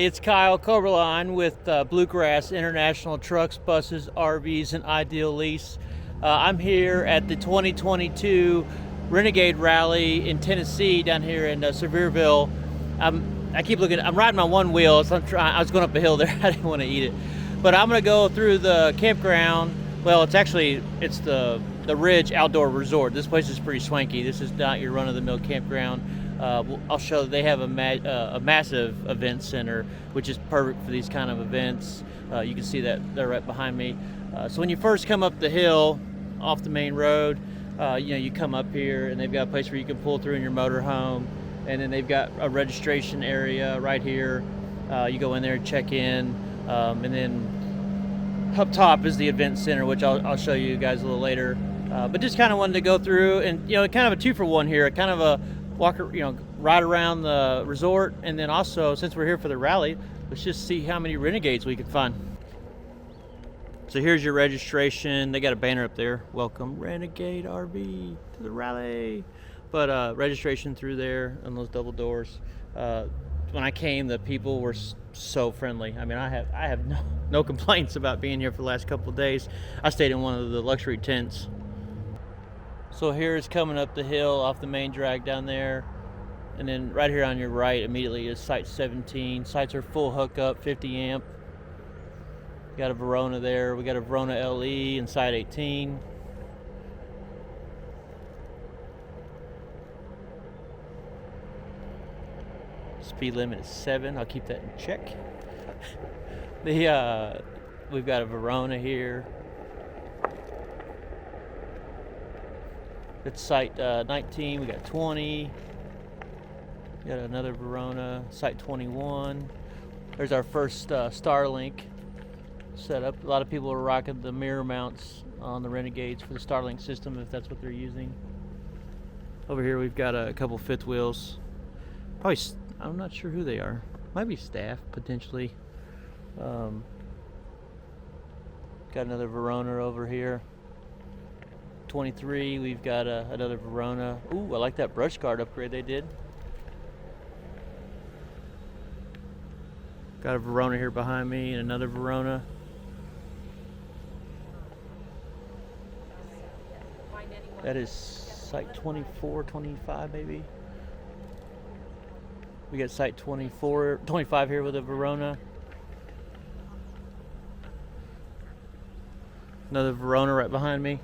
it's Kyle Coberline with Bluegrass International Trucks, Buses, RVs, and Ideal Lease. I'm here at the 2022 Renegade Rally in Tennessee, down here in Sevierville. I keep looking. I'm riding on one wheel, so I was going up a hill there. I didn't want to eat it, but I'm going to go through the campground. Well, it's the Ridge Outdoor Resort. This place is pretty swanky. This is not your run-of-the-mill campground. I'll show they have a massive event center, which is perfect for these kind of events. You can see that they're right behind me. So when you first come up the hill off the main road, you come up here and they've got a place where you can pull through in your motorhome, and then they've got a registration area right here. You go in there and check in, and then up top is the event center, which I'll show you guys a little later. But just kind of wanted to go through and kind of a 2-for-1 here, kind of a ride around the resort, and then also, since we're here for the rally, let's just see how many Renegades we can find. So here's your registration. They got a banner up there. Welcome Renegade RV to the rally. But registration through there on those double doors. When I came, the people were so friendly. I mean, I have no complaints about being here for the last couple of days. I stayed in one of the luxury tents. So here's coming up the hill off the main drag down there, and then right here on your right immediately is Site 17. Sites are full hookup, 50 amp. Got a Verona there. We got a Verona LE in Site 18. Speed limit is 7. I'll keep that in check. We've got a Verona here. It's Site 19. We got 20. We got another Verona. Site 21. There's our first Starlink set up. A lot of people are rocking the mirror mounts on the Renegades for the Starlink system, if that's what they're using. Over here we've got a couple fifth wheels. Probably, I'm not sure who they are. Might be staff potentially. Got another Verona over here. 23, we've got another Verona. Ooh, I like that brush guard upgrade they did. Got a Verona here behind me and another Verona. That is Site 24, 25 maybe. We got Site 25 here with a Verona. Another Verona right behind me.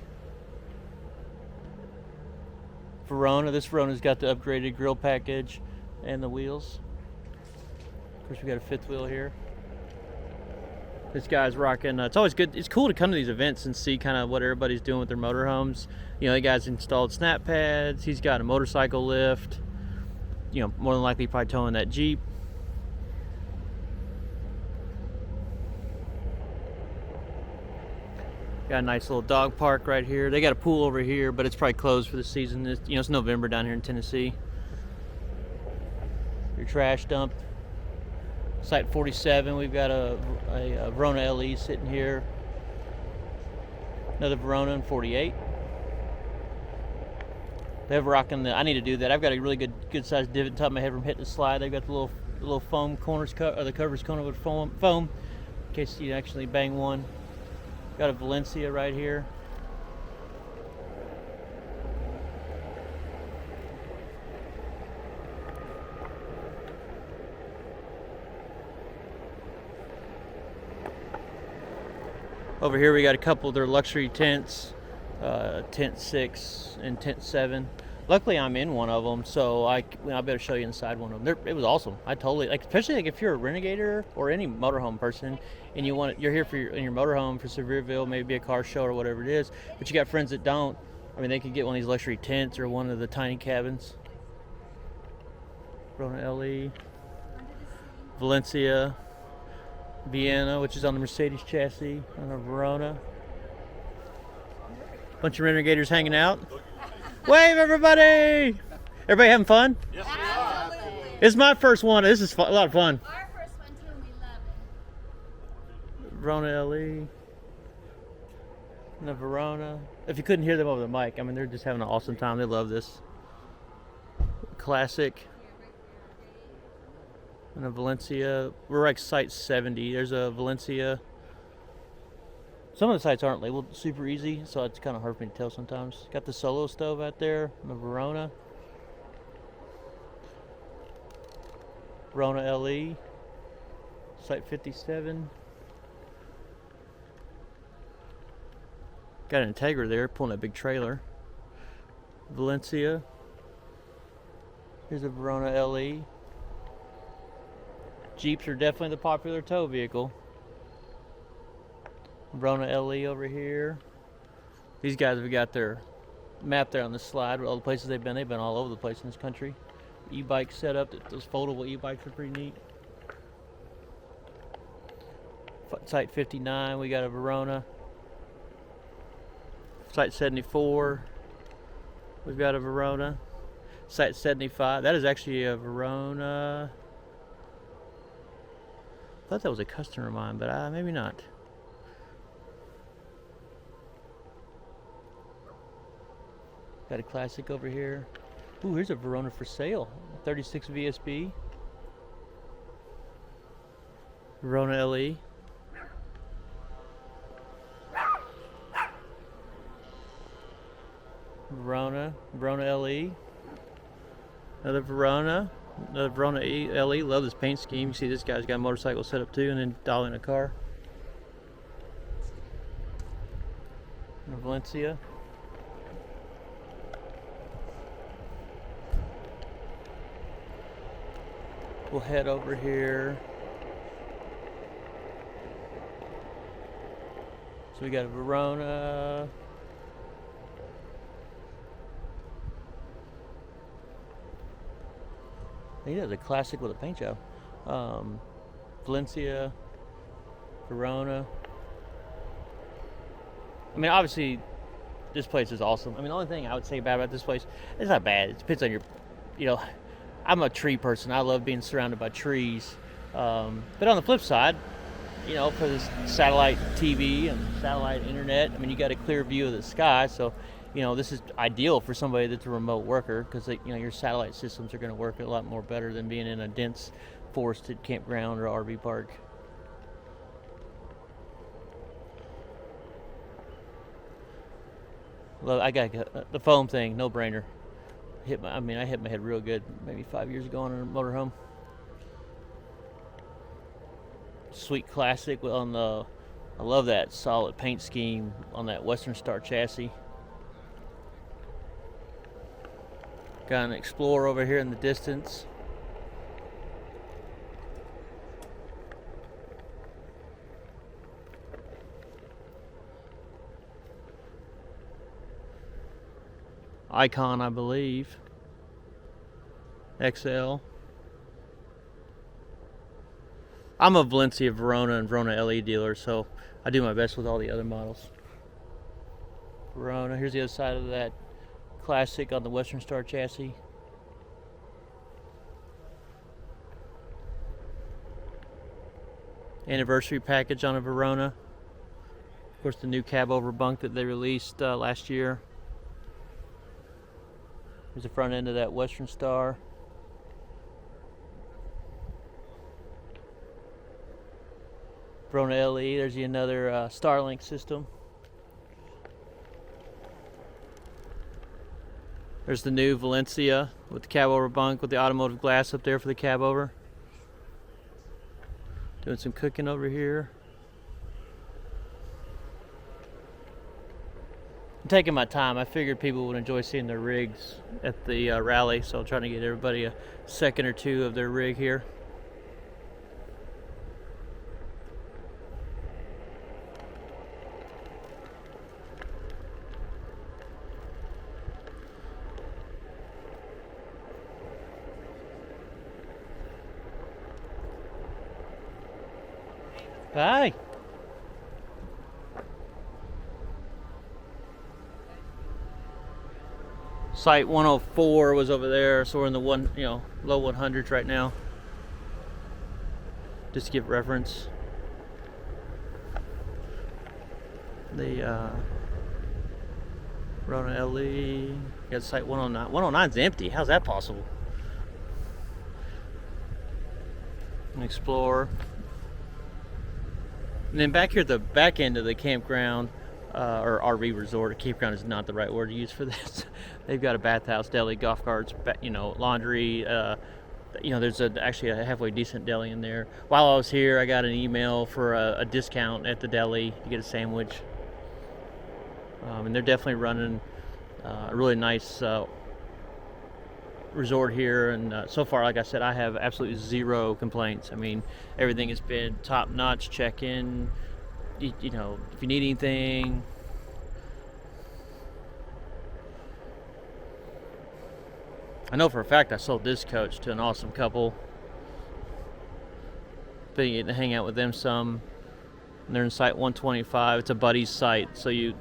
Verona. This Verona's got the upgraded grill package and the wheels. Of course, we got a fifth wheel here. This guy's rocking. It's always good. It's cool to come to these events and see kind of what everybody's doing with their motorhomes. The guy's installed snap pads. He's got a motorcycle lift. More than likely probably towing that Jeep. Got a nice little dog park right here. They got a pool over here, but it's probably closed for the season. It's November down here in Tennessee. Your trash dump. Site 47, we've got a Verona LE sitting here. Another Verona in 48. They're rocking I need to do that. I've got a really good sized divot top of my head from hitting the slide. They've got the little foam corners or the covers coated with foam in case you actually bang one. Got a Valencia right here. Over here we got a couple of their luxury tents, Tent 6 and Tent 7. Luckily I'm in one of them, so I better show you inside one of them. It was awesome. I totally, especially if you're a Renegader or any motorhome person, and you're here in your motorhome for Sevierville, maybe a car show or whatever it is, but you got friends that don't. I mean, they could get one of these luxury tents or one of the tiny cabins. Verona LE, Valencia, Vienna, which is on the Mercedes chassis, on a Verona. Bunch of Renegaders hanging out. Wave, everybody! Everybody having fun? Yes, we are. It's my first one. This is a lot of fun. Our first one too, and we love it. Verona LE. And the Verona. If you couldn't hear them over the mic, I mean, they're just having an awesome time. They love this. Classic. And a Valencia. We're like site 70. There's a Valencia. Some of the sites aren't labeled super easy, so it's kind of hard for me to tell sometimes. Got the Solo stove out there, the Verona. Verona LE, site 57. Got an Integra there, pulling a big trailer. Valencia. Here's a Verona LE. Jeeps are definitely the popular tow vehicle. Verona LE over here. These guys have got their map there on the slide with all the places they've been. They've been all over the place in this country. E-bike setup. Those foldable e-bikes are pretty neat. Site 59, we got a Verona. Site 74, we've got a Verona. Site 75, that is actually a Verona. I thought that was a customer of mine, but maybe not. Got a classic over here. Ooh, here's a Verona for sale. 36 VSB. Verona LE. Verona LE. Another Verona LE. Love this paint scheme. You see this guy's got a motorcycle set up too, and then dialing a car. And a Valencia. We'll head over here. So we got a Verona. I think that's a classic with a paint job. Valencia, Verona. I mean, obviously, this place is awesome. I mean, the only thing I would say bad about this place, it's not bad. It depends on your, I'm a tree person. I love being surrounded by trees. But on the flip side, for this satellite TV and satellite internet, I mean, you got a clear view of the sky. So, this is ideal for somebody that's a remote worker because, your satellite systems are going to work a lot more better than being in a dense forested campground or RV park. Well, I got the foam thing, no brainer. I hit my head real good maybe 5 years ago on a motorhome. Sweet classic on I love that solid paint scheme on that Western Star chassis. Got an Explorer over here in the distance. Icon, I believe. XL. I'm a Valencia, Verona, and Verona LE dealer, so I do my best with all the other models. Verona, here's the other side of that classic on the Western Star chassis. Anniversary package on a Verona. Of course, the new cab over bunk that they released last year. Here's the front end of that Western Star. Verona LE, there's another Starlink system. There's the new Valencia with the cab over bunk with the automotive glass up there for the cab over. Doing some cooking over here. I'm taking my time. I figured people would enjoy seeing their rigs at the rally, so I'm trying to get everybody a second or two of their rig here. Hi. Site 104 was over there, so we're in the low 100s right now. Just to give reference. The Rona LE. Got site 109. 109's empty. How's that possible? and explore. And then back here at the back end of the campground, or RV resort, a campground is not the right word to use for this. They've got a bathhouse, deli, golf carts, laundry. There's actually a halfway decent deli in there. While I was here, I got an email for a discount at the deli to get a sandwich. And they're definitely running a really nice resort here, and so far, like I said, I have absolutely zero complaints. I mean, everything has been top-notch. Check-in, if you need anything. I know for a fact I sold this coach to an awesome couple. Been getting to hang out with them some. And they're in site 125. It's a buddy's site, so you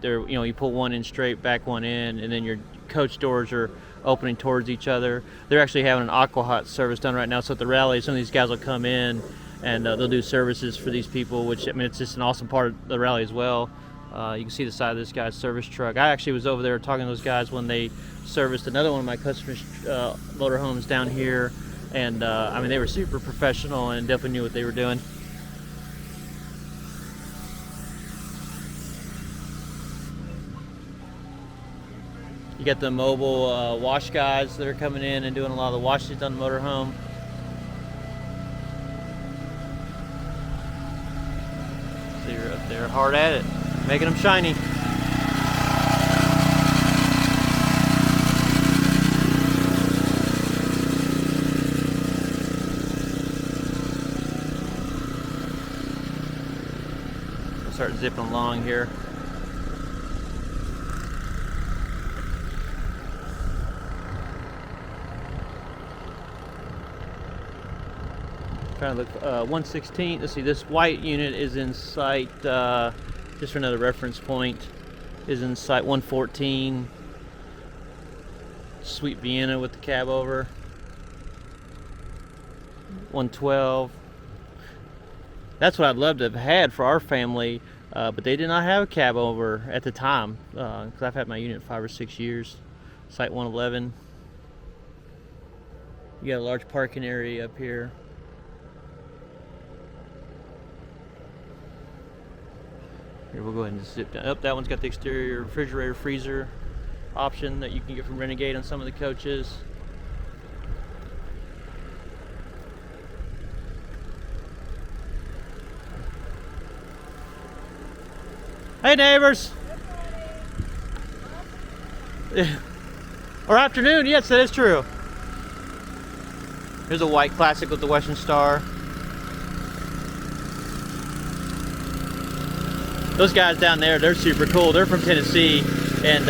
pull one in straight, back one in, and then your coach doors are opening towards each other. They're actually having an aqua hot service done right now. So at the rally, some of these guys will come in and they'll do services for these people, which, I mean, it's just an awesome part of the rally as well. You can see the side of this guy's service truck. I actually was over there talking to those guys when they serviced another one of my customers' motorhomes down here, and I mean, they were super professional and definitely knew what they were doing. You got the mobile wash guys that are coming in and doing a lot of the washes on the motorhome. So you're up there hard at it, making them shiny. We'll start zipping along here. Trying to look 116. Let's see, this white unit is in site, just for another reference point, is in site 114. Sweet Vienna with the cab over. 112. That's what I'd love to have had for our family, but they did not have a cab over at the time, because I've had my unit 5 or 6 years. Site 111. You got a large parking area up here. Here, we'll go ahead and zip down. That one's got the exterior refrigerator freezer option that you can get from Renegade on some of the coaches. Hey neighbors! Or afternoon, yes, that is true. Here's a white classic with the Western Star. Those guys down there, they're super cool. They're from Tennessee, and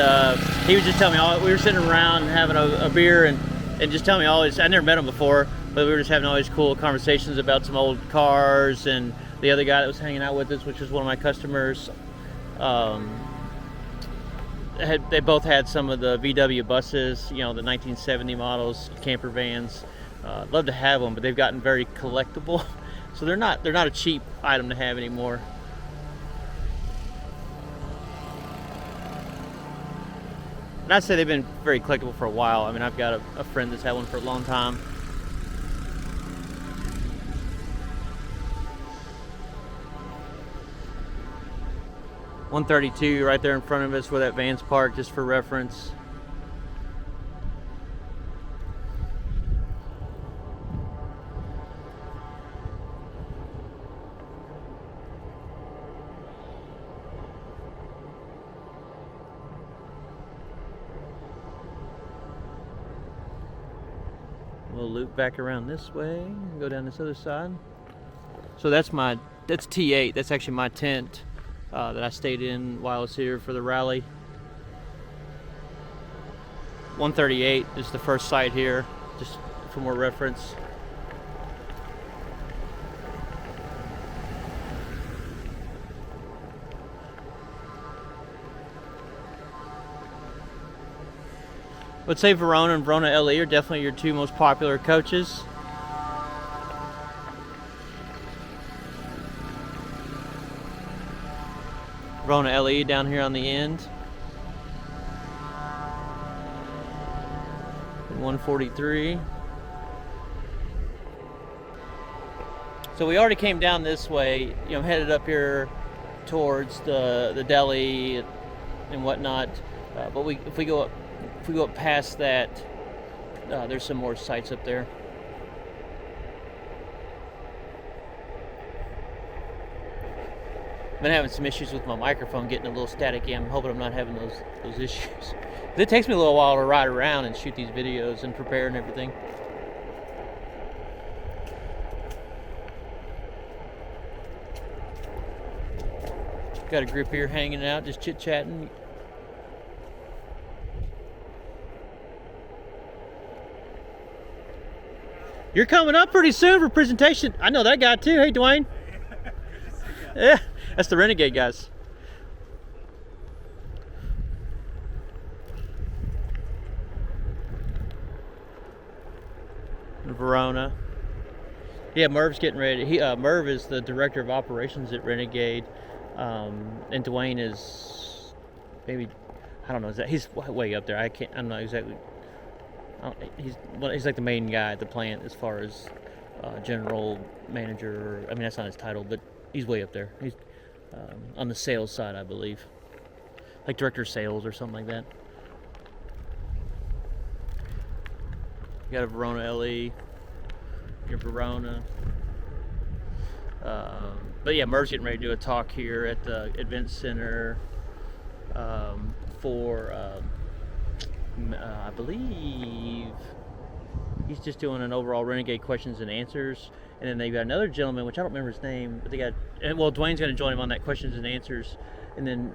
he was just telling me, we were sitting around having a beer and just telling me all these, I never met him before, but we were just having all these cool conversations about some old cars, and the other guy that was hanging out with us, which was one of my customers, they both had some of the VW buses, the 1970 models, camper vans. I'd love to have them, but they've gotten very collectible, so they're not a cheap item to have anymore. And I'd say they've been very collectible for a while. I mean, I've got a friend that's had one for a long time. $132 right there in front of us where that van's parked, just for reference. We'll loop back around this way and go down this other side. So that's T8. That's actually my tent that I stayed in while I was here for the rally. 138 is the first site here, just for more reference. Let's say Verona and Verona LE are definitely your two most popular coaches. Verona LE down here on the end. 143. So we already came down this way, headed up here towards the deli and whatnot. But if we go up past that, there's some more sites up there. I've been having some issues with my microphone getting a little staticky. I'm hoping I'm not having those issues. It takes me a little while to ride around and shoot these videos and prepare and everything. Got a group here hanging out, just chit-chatting. You're coming up pretty soon for presentation. I know that guy too. Hey, Dwayne. Yeah, that's the Renegade guys. Verona. Yeah, Merv's getting ready. Merv is the director of operations at Renegade, and Dwayne is maybe, I don't know. He's way up there. I'm not exactly. He's like the main guy at the plant as far as general manager. I mean, that's not his title, but he's way up there. He's on the sales side, I believe, like director of sales or something like that. You got a Verona LE, your Verona. But yeah, Merv's getting ready to do a talk here at the event center for, I believe, he's just doing an overall Renegade questions and answers. And then they've got another gentleman, which I don't remember his name, but Dwayne's going to join him on that questions and answers. And then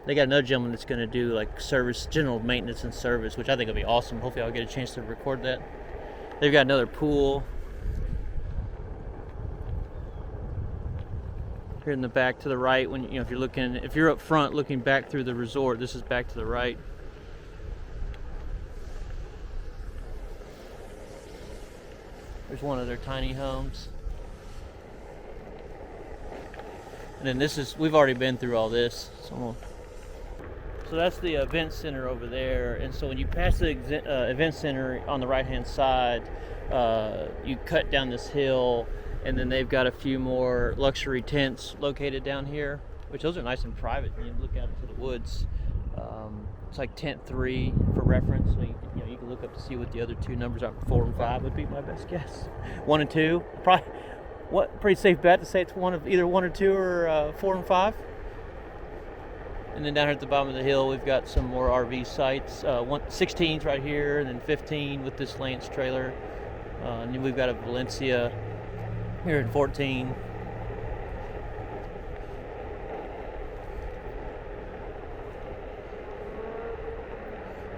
they got another gentleman that's going to do like service, general maintenance and service, which I think will be awesome. Hopefully I'll get a chance to record that. They've got another pool here in the back to the right. When if you're up front looking back through the resort, this is back to the right. There's one of their tiny homes. And then we've already been through all this. So that's the event center over there. And so when you pass the event center on the right-hand side, you cut down this hill, and then they've got a few more luxury tents located down here, which those are nice and private. You look out into the woods. It's like tent 3 for reference. So you can look up to see what the other two numbers are. 4 and 5 would be my best guess. 1 and 2, probably. Pretty safe bet to say it's either 1 or 2 or 4 and 5. And then down here at the bottom of the hill, we've got some more RV sites. 16's right here, and then 15 with this Lance trailer. And then we've got a Valencia here in 14.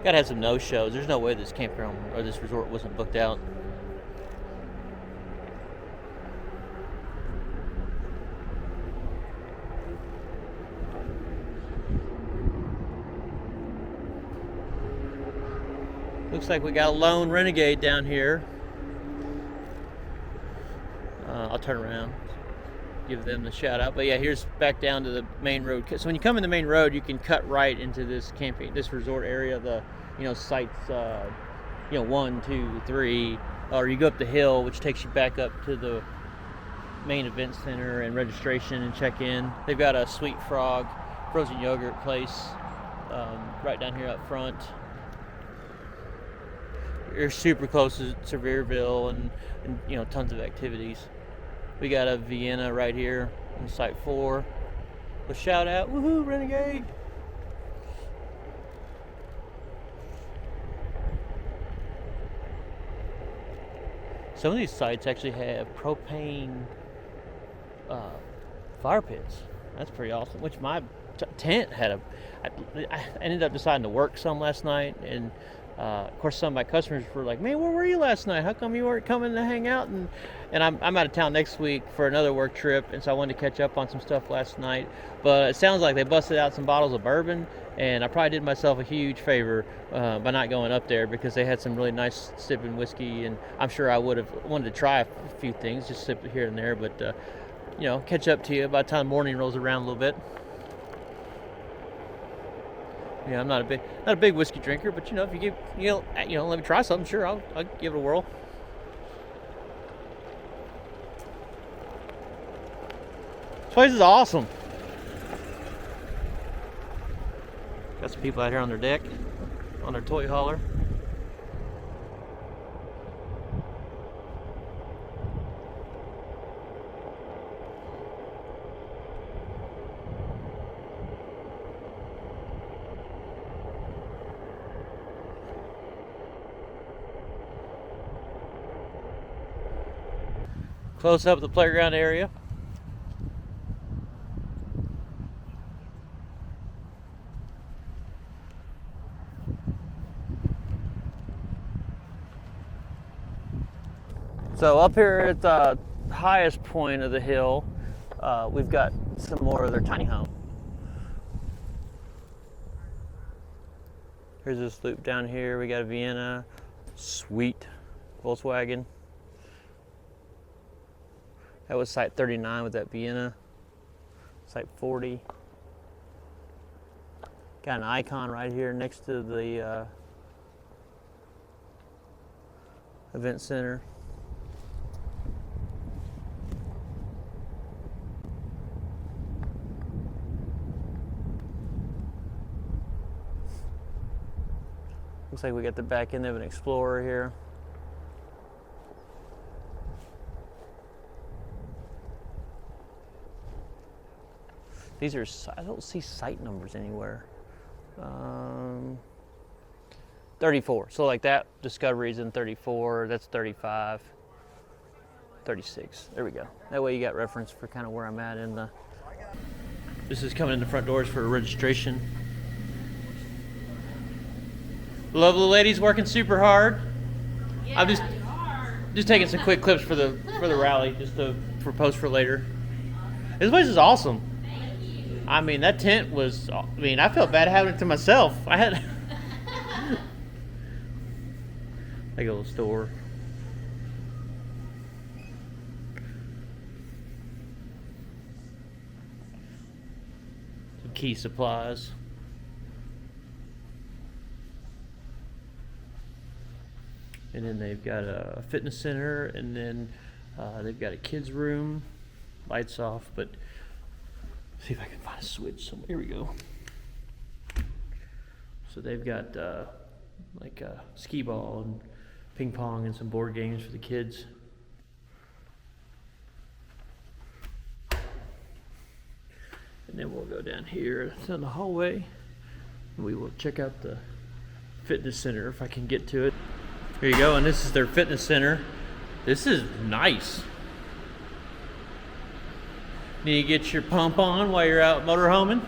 Gotta have some no-shows. There's no way this campground or this resort wasn't booked out. Looks like we got a lone Renegade down here. I'll turn around, give them the shout out. But yeah, here's back down to the main road. So when you come in the main road, you can cut right into this resort area. The sites, 1, 2, 3, or you go up the hill, which takes you back up to the main event center and registration and check in. They've got a Sweet Frog frozen yogurt place right down here up front. You're super close to Sevierville and tons of activities. We got a Vienna right here on Site 4. A shout out, woohoo, Renegade! Some of these sites actually have propane fire pits. That's pretty awesome. Which my tent had I ended up deciding to work some last night, and of course some of my customers were like, "Man, where were you last night? How come you weren't coming to hang out?" And I'm out of town next week for another work trip, and so I wanted to catch up on some stuff last night. But it sounds like they busted out some bottles of bourbon, and I probably did myself a huge favor by not going up there, because they had some really nice sipping whiskey, and I'm sure I would have wanted to try a few things, just sip it here and there. But catch up to you by the time morning rolls around a little bit. Yeah, I'm not a big whiskey drinker, but if you let me try something, sure, I'll give it a whirl. place is awesome. Got some people out here on their deck, on their toy hauler. Close up the playground area. So up here at the highest point of the hill, we've got some more of their tiny home. Here's this loop down here. We got a Vienna, sweet Volkswagen. That was site 39 with that Vienna. Site 40. Got an icon right here next to the event center. Looks like we got the back end of an Explorer here. These are, I don't see site numbers anywhere. 34, so like that, Discovery's in 34, that's 35, 36, there we go. That way you got reference for kind of where I'm at in the... This is coming in the front doors for registration. Love the ladies working super hard. Yeah, I'm just taking some quick clips for the rally, just for post for later. This place is awesome. I mean, that tent was, I mean, I felt bad having it to myself. I had like a little store. Some key supplies. And then they've got a fitness center, and then they've got a kids room. Lights off, but see if I can find a switch somewhere. Here we go. So they've got like a skee ball and ping pong and some board games for the kids. And then we'll go down here down the hallway, and we will check out the fitness center if I can get to it. Here you go, and this is their fitness center. This is nice. Need to get your pump on while you're out motorhoming.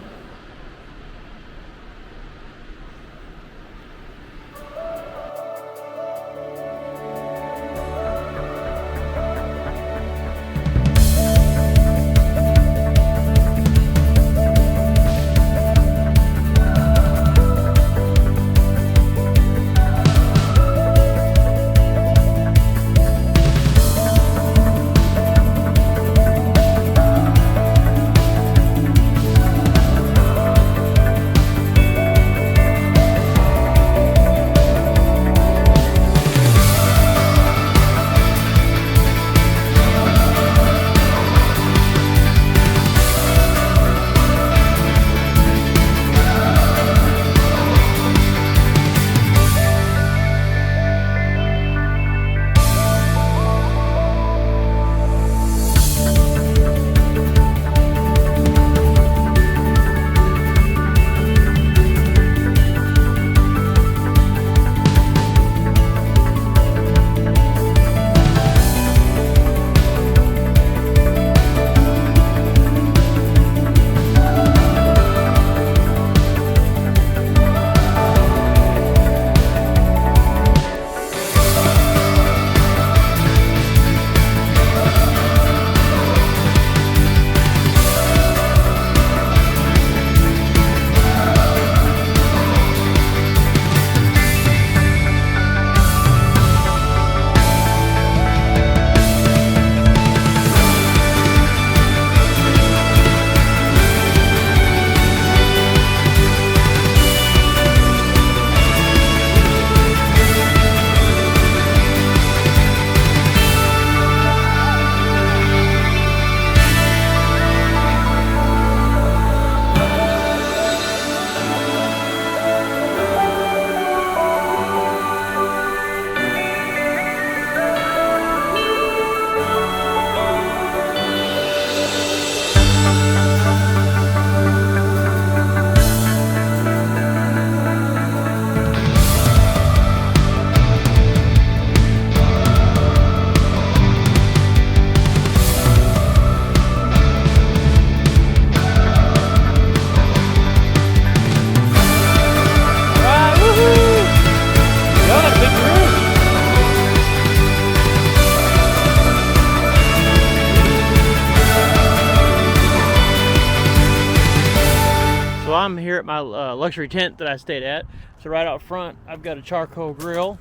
at my luxury tent that I stayed at. So right out front, I've got a charcoal grill.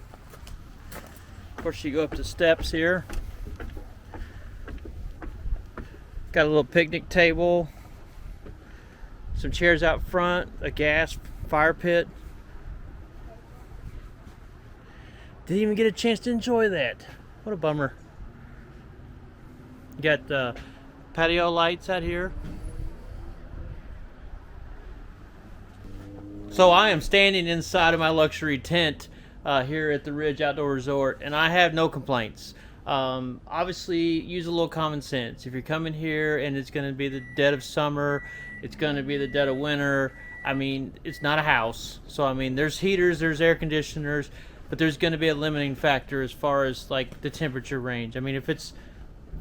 Of course, you go up the steps here. Got a little picnic table, some chairs out front, a gas fire pit. Didn't even get a chance to enjoy that. What a bummer. You got patio lights out here. So I am standing inside of my luxury tent here at the Ridge Outdoor Resort, and I have no complaints. Obviously, use a little common sense. If you're coming here and it's going to be the dead of summer, it's going to be the dead of winter, I mean, it's not a house. So, I mean, there's heaters, there's air conditioners, but there's going to be a limiting factor as far as like the temperature range. I mean, if it's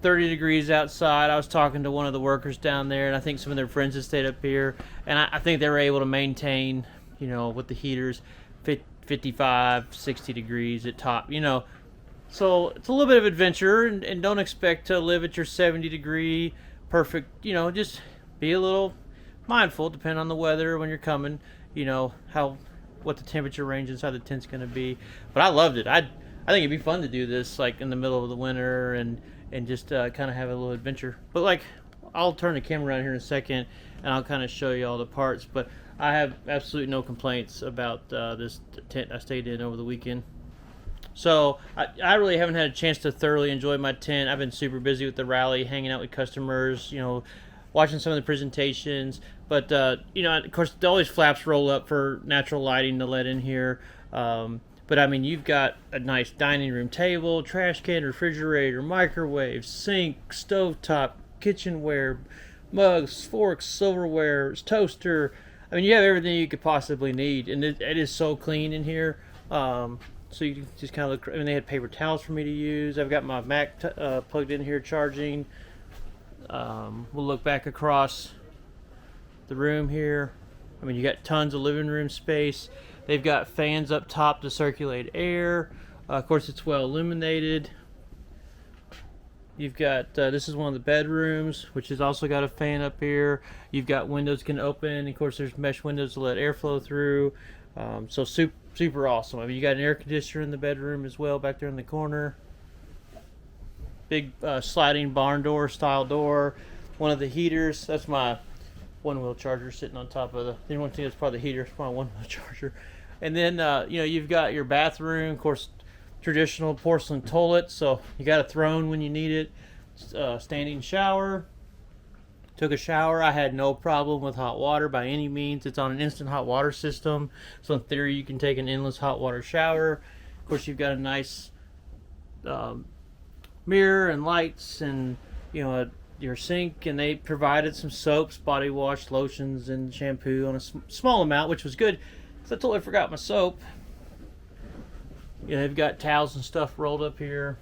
30 degrees outside, I was talking to one of the workers down there, and I think some of their friends had stayed up here, and I think they were able to maintain, you know, with the heaters, 55, 60 degrees at top, you know. So it's a little bit of adventure, and don't expect to live at your 70 degree perfect, you know, just be a little mindful, depending on the weather when you're coming, you know, what the temperature range inside the tent's going to be. But I loved it. I think it'd be fun to do this like in the middle of the winter and just kind of have a little adventure. But like, I'll turn the camera around here in a second and I'll kind of show you all the parts. But I have absolutely no complaints about this tent I stayed in over the weekend. So I really haven't had a chance to thoroughly enjoy my tent. I've been super busy with the rally, hanging out with customers, you know, watching some of the presentations. But, you know, of course, all these flaps roll up for natural lighting to let in here. But, I mean, you've got a nice dining room table, trash can, refrigerator, microwave, sink, stovetop, kitchenware, mugs, forks, silverware, toaster. I mean, you have everything you could possibly need. And it is so clean in here. So you can just kind of look. I mean, they had paper towels for me to use. I've got my Mac plugged in here charging. We'll look back across the room here. I mean, you got tons of living room space. They've got fans up top to circulate air. Of course, it's well illuminated. You've got, this is one of the bedrooms, which has also got a fan up here. You've got windows can open. Of course, there's mesh windows to let air flow through. So super awesome. I mean, you got an air conditioner in the bedroom as well back there in the corner. Big sliding barn door style door. One of the heaters. That's my one-wheel charger sitting on top of the one thing that's probably the heater. It's my one-wheel charger. And then you know, you've got your bathroom, of course, traditional porcelain toilet. So you got a throne when you need it. Standing shower. Took a shower. I had no problem with hot water by any means. It's on an instant hot water system. So in theory, you can take an endless hot water shower. Of course, you've got a nice mirror and lights and, you know, your sink. And they provided some soaps, body wash, lotions, and shampoo on a small amount, which was good. So I totally forgot my soap. You know, they've got towels and stuff rolled up here.